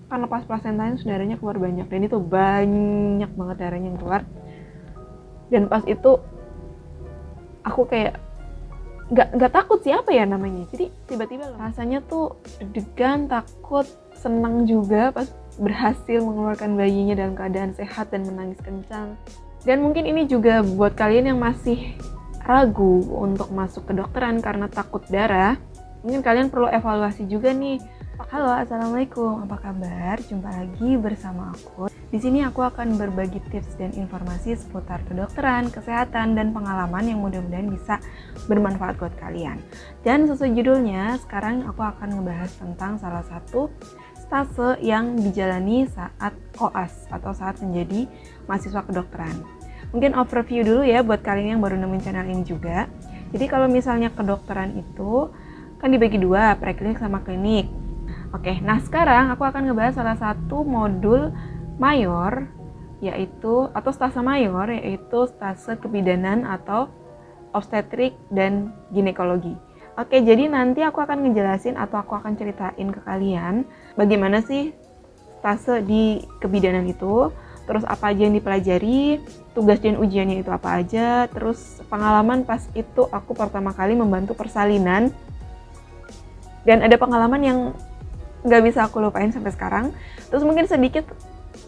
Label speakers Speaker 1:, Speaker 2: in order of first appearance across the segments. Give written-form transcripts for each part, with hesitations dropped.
Speaker 1: Karena pas plasentanya darahnya keluar banyak, dan itu banyak banget darahnya yang keluar. Dan pas itu aku kayak nggak takut sih, apa ya namanya, jadi tiba-tiba rasanya tuh deg-degan, takut, senang juga pas berhasil mengeluarkan bayinya dalam keadaan sehat dan menangis kencang. Dan mungkin ini juga buat kalian yang masih ragu untuk masuk kedokteran karena takut darah, mungkin kalian perlu evaluasi juga nih. Halo, assalamualaikum, apa kabar? Jumpa lagi bersama aku. Di sini aku akan berbagi tips dan informasi seputar kedokteran, kesehatan, dan pengalaman yang mudah-mudahan bisa bermanfaat buat kalian. Dan sesuai judulnya, sekarang aku akan ngebahas tentang salah satu stase yang dijalani saat koas atau saat menjadi mahasiswa kedokteran. Mungkin overview dulu ya buat kalian yang baru nemuin channel ini juga. Jadi kalau misalnya kedokteran itu kan dibagi dua, preklinik sama klinik. Oke, nah sekarang aku akan ngebahas salah satu modul mayor, yaitu atau stase mayor, yaitu stase kebidanan atau obstetrik dan ginekologi. Oke, jadi nanti aku akan ngejelasin atau aku akan ceritain ke kalian bagaimana sih stase di kebidanan itu, terus apa aja yang dipelajari, tugas dan ujiannya itu apa aja, terus pengalaman pas itu aku pertama kali membantu persalinan, dan ada pengalaman yang nggak bisa aku lupain sampai sekarang. Terus mungkin sedikit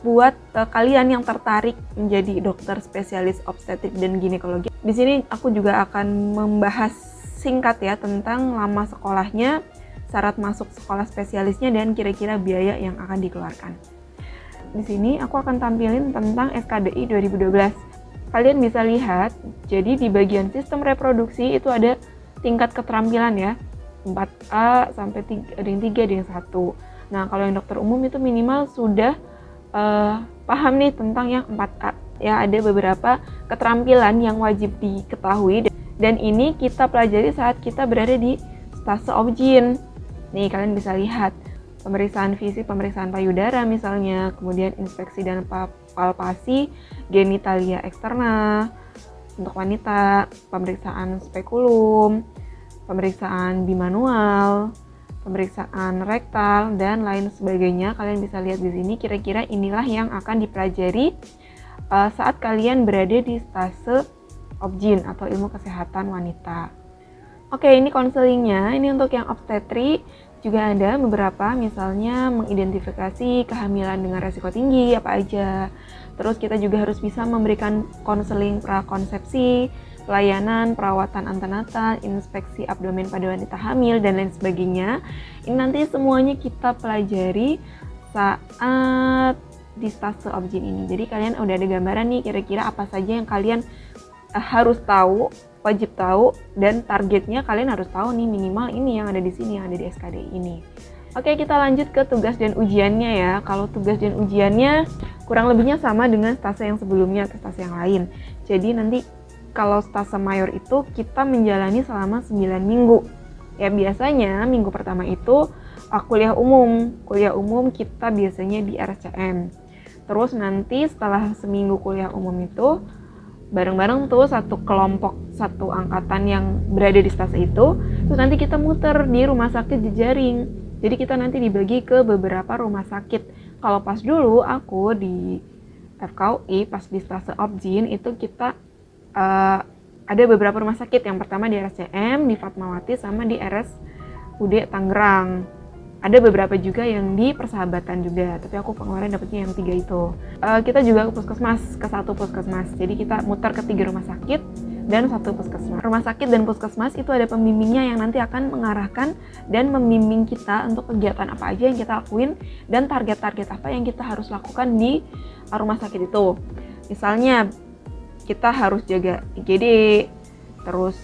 Speaker 1: buat kalian yang tertarik menjadi dokter spesialis obstetrik dan ginekologi. Di sini aku juga akan membahas singkat ya tentang lama sekolahnya, syarat masuk sekolah spesialisnya, dan kira-kira biaya yang akan dikeluarkan. Di sini aku akan tampilin tentang SKDI 2012. Kalian bisa lihat, jadi di bagian sistem reproduksi itu ada tingkat keterampilan ya. 4A sampai 3, ada yang 3, ada yang 1. Nah, kalau yang dokter umum itu minimal sudah paham nih tentang yang 4A. Ya, ada beberapa keterampilan yang wajib diketahui, dan ini kita pelajari saat kita berada di stase obgyn. Nih, kalian bisa lihat pemeriksaan fisik, pemeriksaan payudara misalnya, kemudian inspeksi dan palpasi genitalia eksterna untuk wanita, pemeriksaan spekulum, pemeriksaan bimanual, pemeriksaan rektal, dan lain sebagainya. Kalian bisa lihat di sini, kira-kira inilah yang akan dipelajari saat kalian berada di stase obgyn atau ilmu kesehatan wanita. Oke, ini konselingnya. Ini untuk yang obstetri juga ada beberapa, misalnya mengidentifikasi kehamilan dengan resiko tinggi apa aja. Terus kita juga harus bisa memberikan konseling prakonsepsi, pelayanan perawatan antenatal, inspeksi abdomen pada wanita hamil, dan lain sebagainya. Ini nanti semuanya kita pelajari saat di stase obgyn ini. Jadi kalian udah ada gambaran nih kira-kira apa saja yang kalian harus tahu, wajib tahu, dan targetnya kalian harus tahu nih, minimal ini yang ada di sini, yang ada di SKDI ini. Oke, kita lanjut ke tugas dan ujiannya ya. Kalau tugas dan ujiannya kurang lebihnya sama dengan stase yang sebelumnya atau stase yang lain. Jadi nanti kalau stase mayor itu kita menjalani selama 9 minggu. Ya biasanya minggu pertama itu kuliah umum. Kuliah umum kita biasanya di RSCM. Terus nanti setelah seminggu kuliah umum itu bareng-bareng tuh satu kelompok, satu angkatan yang berada di stase itu, terus nanti kita muter di rumah sakit jejaring. Jadi kita nanti dibagi ke beberapa rumah sakit. Kalau pas dulu aku di FKUI pas di stase obgyn itu kita ada beberapa rumah sakit. Yang pertama di RSCM, di Fatmawati, sama di RSUD Tangerang. Ada beberapa juga yang di Persahabatan juga, tapi aku kemarin dapetnya yang 3 itu. Kita juga ke puskesmas, ke satu puskesmas. Jadi kita muter ke 3 rumah sakit dan 1 puskesmas. Rumah sakit dan puskesmas itu ada pembimbingnya yang nanti akan mengarahkan dan membimbing kita untuk kegiatan apa aja yang kita lakuin dan target-target apa yang kita harus lakukan di rumah sakit itu. Misalnya kita harus jaga IGD, terus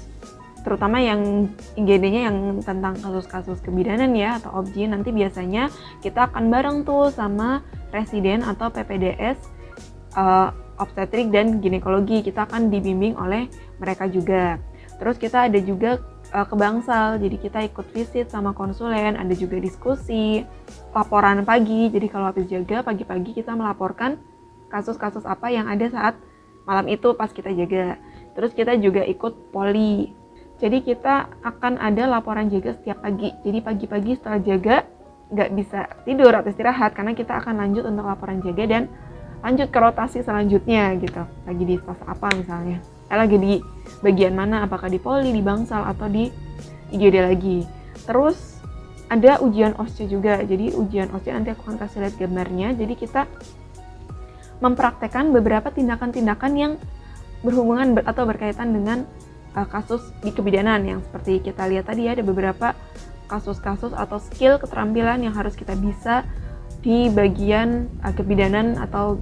Speaker 1: terutama yang IGD-nya yang tentang kasus-kasus kebidanan ya atau obgyn, nanti biasanya kita akan bareng tuh sama residen atau PPDS obstetrik dan ginekologi. Kita akan dibimbing oleh mereka juga. Terus kita ada juga ke Bangsal, jadi kita ikut visit sama konsulen, ada juga diskusi, laporan pagi. Jadi kalau habis jaga pagi-pagi kita melaporkan kasus-kasus apa yang ada saat malam itu pas kita jaga. Terus kita juga ikut poli. Jadi kita akan ada laporan jaga setiap pagi. Jadi pagi-pagi setelah jaga, nggak bisa tidur atau istirahat karena kita akan lanjut untuk laporan jaga dan lanjut ke rotasi selanjutnya gitu. Lagi di fase apa misalnya, lagi di bagian mana, apakah di poli, di bangsal, atau di IGD lagi. Terus ada ujian OSCE juga. Jadi ujian OSCE nanti aku akan kasih lihat gambarnya. Jadi kita mempraktekkan beberapa tindakan-tindakan yang berhubungan atau berkaitan dengan kasus di kebidanan yang seperti kita lihat tadi, ada beberapa kasus-kasus atau skill keterampilan yang harus kita bisa di bagian kebidanan atau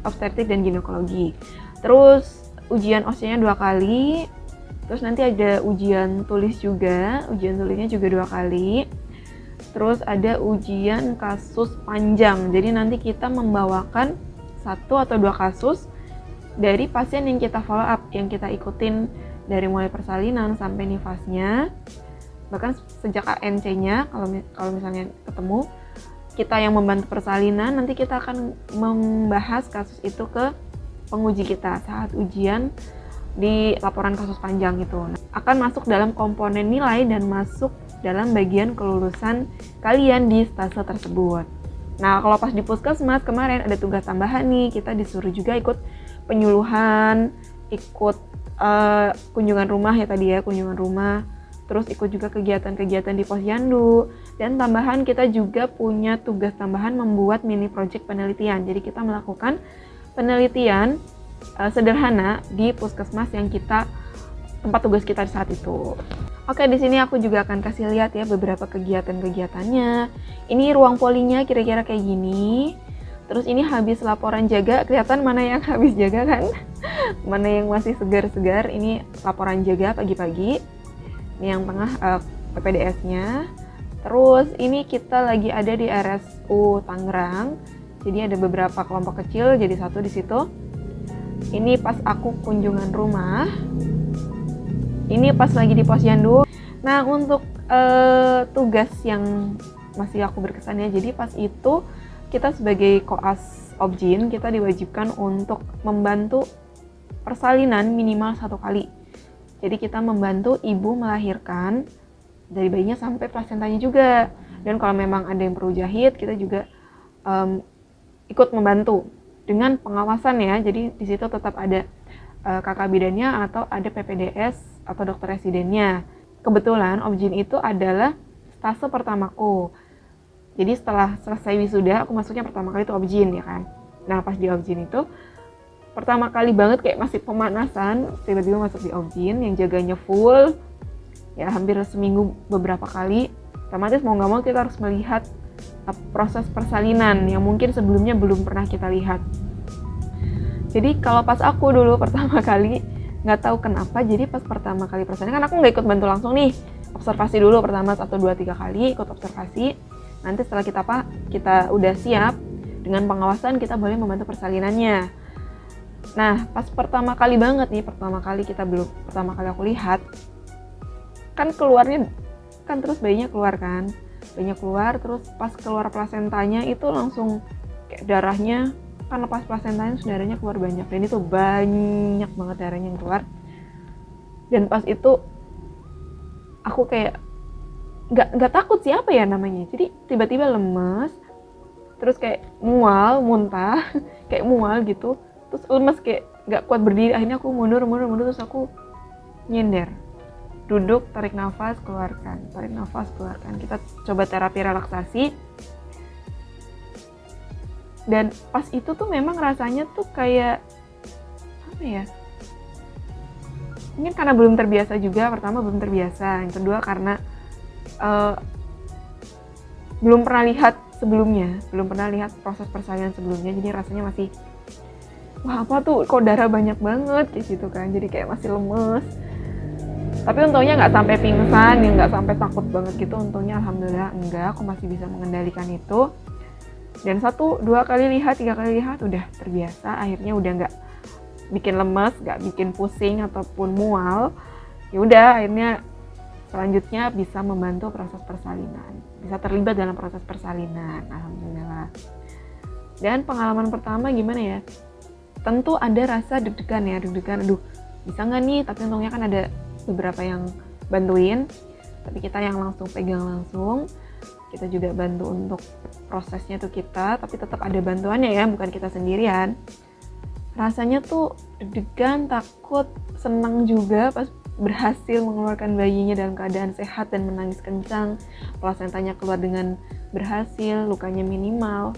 Speaker 1: obstetrik dan ginekologi. Terus ujian OSCE-nya 2 kali. Terus nanti ada ujian tulis juga. Ujian tulisnya juga 2 kali. Terus ada ujian kasus panjang. Jadi nanti kita membawakan 1 atau 2 kasus dari pasien yang kita follow up, yang kita ikutin dari mulai persalinan sampai nifasnya. Bahkan sejak ANC-nya, kalau misalnya ketemu, kita yang membantu persalinan, nanti kita akan membahas kasus itu ke penguji kita saat ujian di laporan kasus panjang itu. Nah, akan masuk dalam komponen nilai dan masuk dalam bagian kelulusan kalian di stase tersebut. Nah, kalau pas di puskesmas kemarin ada tugas tambahan nih, kita disuruh juga ikut penyuluhan, ikut kunjungan rumah ya tadi ya, kunjungan rumah. Terus ikut juga kegiatan-kegiatan di Posyandu, dan tambahan kita juga punya tugas tambahan membuat mini project penelitian. Jadi kita melakukan penelitian sederhana di puskesmas yang tempat tugas kita saat itu. Oke, di sini aku juga akan kasih lihat ya beberapa kegiatan-kegiatannya. Ini ruang polinya kira-kira kayak gini. Terus ini habis laporan jaga, kelihatan mana yang habis jaga kan? Mana yang masih segar-segar. Ini laporan jaga pagi-pagi. Ini yang tengah PPDS-nya. Terus ini kita lagi ada di RSU Tangerang. Jadi ada beberapa kelompok kecil jadi satu di situ. Ini pas aku kunjungan rumah. Ini pas lagi di Posyandu. Nah, untuk tugas yang masih aku berkesan ya. Jadi pas itu kita sebagai koas Objin, kita diwajibkan untuk membantu persalinan minimal 1 kali. Jadi kita membantu ibu melahirkan dari bayinya sampai plasentanya juga. Dan kalau memang ada yang perlu jahit, kita juga ikut membantu dengan pengawasan ya. Jadi di situ tetap ada kakak bidannya atau ada PPDS atau dokter residennya. Kebetulan Objin itu adalah stase pertamaku. Jadi setelah selesai wisuda, aku masuknya pertama kali itu Objin ya kan. Nah pas di Objin itu pertama kali banget kayak masih pemanasan, tiba-tiba masuk di Objin yang jaganya full, ya hampir seminggu beberapa kali. Otomatis mau nggak mau kita harus melihat proses persalinan yang mungkin sebelumnya belum pernah kita lihat. Jadi kalau pas aku dulu pertama kali, nggak tahu kenapa, jadi pas pertama kali persalinan kan aku nggak ikut bantu langsung nih, observasi dulu pertama 1, 2, 3 kali ikut observasi. Nanti setelah kita udah siap dengan pengawasan, kita boleh membantu persalinannya. Nah, pas pertama kali banget nih, pertama kali aku lihat, kan keluarnya, kan terus bayinya keluar kan, terus pas keluar plasentanya itu langsung kayak darahnya, kan lepas plasentanya darahnya keluar banyak, dan itu banyak banget darahnya yang keluar. Dan pas itu, aku kayak, nggak takut sih apa ya namanya, jadi tiba-tiba lemes, terus kayak mual, muntah, kayak mual gitu, terus lemes kayak nggak kuat berdiri. Akhirnya aku mundur, terus aku nyender, duduk, tarik nafas, keluarkan. Kita coba terapi relaksasi. Dan pas itu tuh memang rasanya tuh kayak apa ya, mungkin karena belum terbiasa juga. Pertama belum terbiasa, yang kedua karena belum pernah lihat proses persalinan sebelumnya, jadi rasanya masih wah apa tuh kok darah banyak banget kayak gitu kan, jadi kayak masih lemes. Tapi untungnya nggak sampai pingsan, ya nggak sampai takut banget gitu. Untungnya alhamdulillah enggak, aku masih bisa mengendalikan itu. Dan 1, 2 kali lihat, 3 kali lihat udah terbiasa. Akhirnya udah nggak bikin lemes, nggak bikin pusing ataupun mual. Ya udah, akhirnya selanjutnya bisa membantu proses persalinan, bisa terlibat dalam proses persalinan, alhamdulillah. Dan pengalaman pertama gimana ya? Tentu ada rasa deg-degan, aduh bisa nggak nih, tapi untungnya kan ada beberapa yang bantuin, tapi kita yang langsung pegang langsung. kita juga bantu untuk prosesnya tuh kita, tapi tetap ada bantuannya ya, bukan kita sendirian. Rasanya tuh deg-degan, takut, senang juga pas berhasil mengeluarkan bayinya dalam keadaan sehat dan menangis kencang, plasentanya keluar dengan berhasil, lukanya minimal.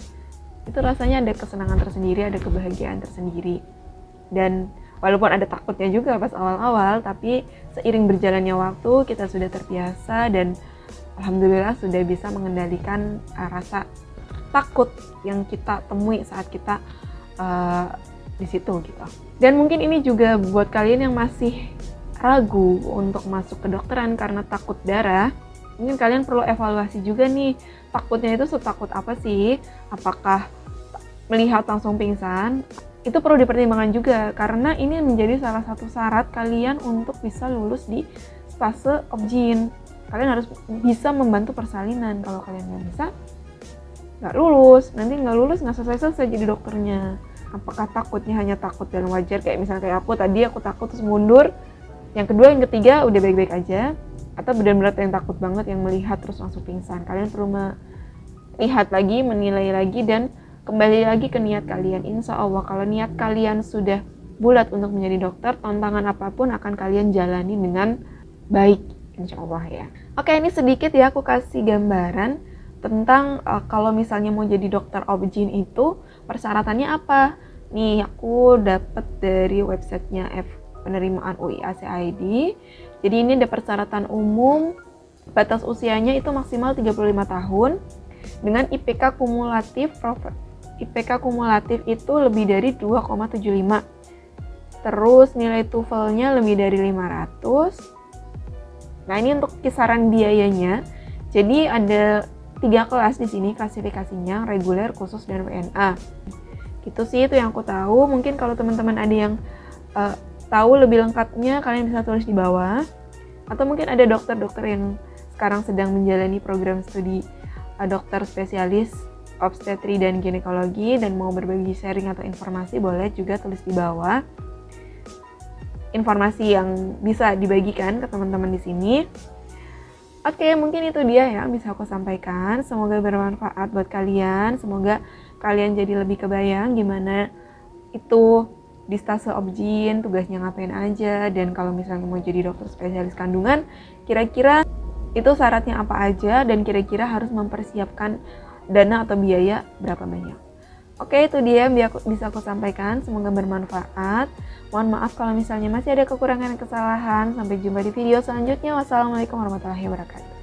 Speaker 1: Itu rasanya ada kesenangan tersendiri, ada kebahagiaan tersendiri. Dan walaupun ada takutnya juga pas awal-awal, tapi seiring berjalannya waktu kita sudah terbiasa dan alhamdulillah sudah bisa mengendalikan rasa takut yang kita temui saat kita di situ gitu. Dan mungkin ini juga buat kalian yang masih ragu untuk masuk ke kedokteran karena takut darah, mungkin kalian perlu evaluasi juga nih, takutnya itu setakut apa sih? Apakah melihat langsung pingsan? Itu perlu dipertimbangkan juga karena ini menjadi salah satu syarat kalian untuk bisa lulus di stase obgyn. Kalian harus bisa membantu persalinan. Kalau kalian nggak bisa, nggak lulus. Nanti nggak lulus nggak selesai jadi dokternya. Apakah takutnya hanya takut dan wajar kayak misalnya kayak aku tadi, aku takut terus mundur, yang kedua yang ketiga udah baik-baik aja, atau benar-benar yang takut banget yang melihat terus langsung pingsan. Kalian perlu melihat lagi, menilai lagi, dan kembali lagi ke niat kalian. Insya Allah kalau niat kalian sudah bulat untuk menjadi dokter, tantangan apapun akan kalian jalani dengan baik, insya Allah ya. Oke, ini sedikit ya aku kasih gambaran tentang kalau misalnya mau jadi dokter obgyn itu persyaratannya apa. Nih aku dapat dari websitenya penerimaan UIACID. Jadi ini ada persyaratan umum, batas usianya itu maksimal 35 tahun dengan IPK kumulatif itu lebih dari 2,75. Terus nilai TOEFL-nya lebih dari 500. Nah, ini untuk kisaran biayanya. Jadi ada 3 kelas di sini klasifikasinya, reguler, khusus, dan WNA. Gitu sih, itu yang aku tahu. Mungkin kalau teman-teman ada yang tahu lebih lengkapnya, kalian bisa tulis di bawah. Atau mungkin ada dokter-dokter yang sekarang sedang menjalani program studi dokter spesialis obstetri dan ginekologi dan mau berbagi sharing atau informasi, boleh juga tulis di bawah informasi yang bisa dibagikan ke teman-teman di sini. Oke, mungkin itu dia yang bisa aku sampaikan. Semoga bermanfaat buat kalian. Semoga kalian jadi lebih kebayang gimana itu di stase obgyn, tugasnya ngapain aja, dan kalau misalnya mau jadi dokter spesialis kandungan, kira-kira itu syaratnya apa aja, dan kira-kira harus mempersiapkan dana atau biaya berapa banyak. Oke, itu dia yang bisa aku sampaikan. Semoga bermanfaat. Mohon maaf kalau misalnya masih ada kekurangan dan kesalahan. Sampai jumpa di video selanjutnya. Wassalamualaikum warahmatullahi wabarakatuh.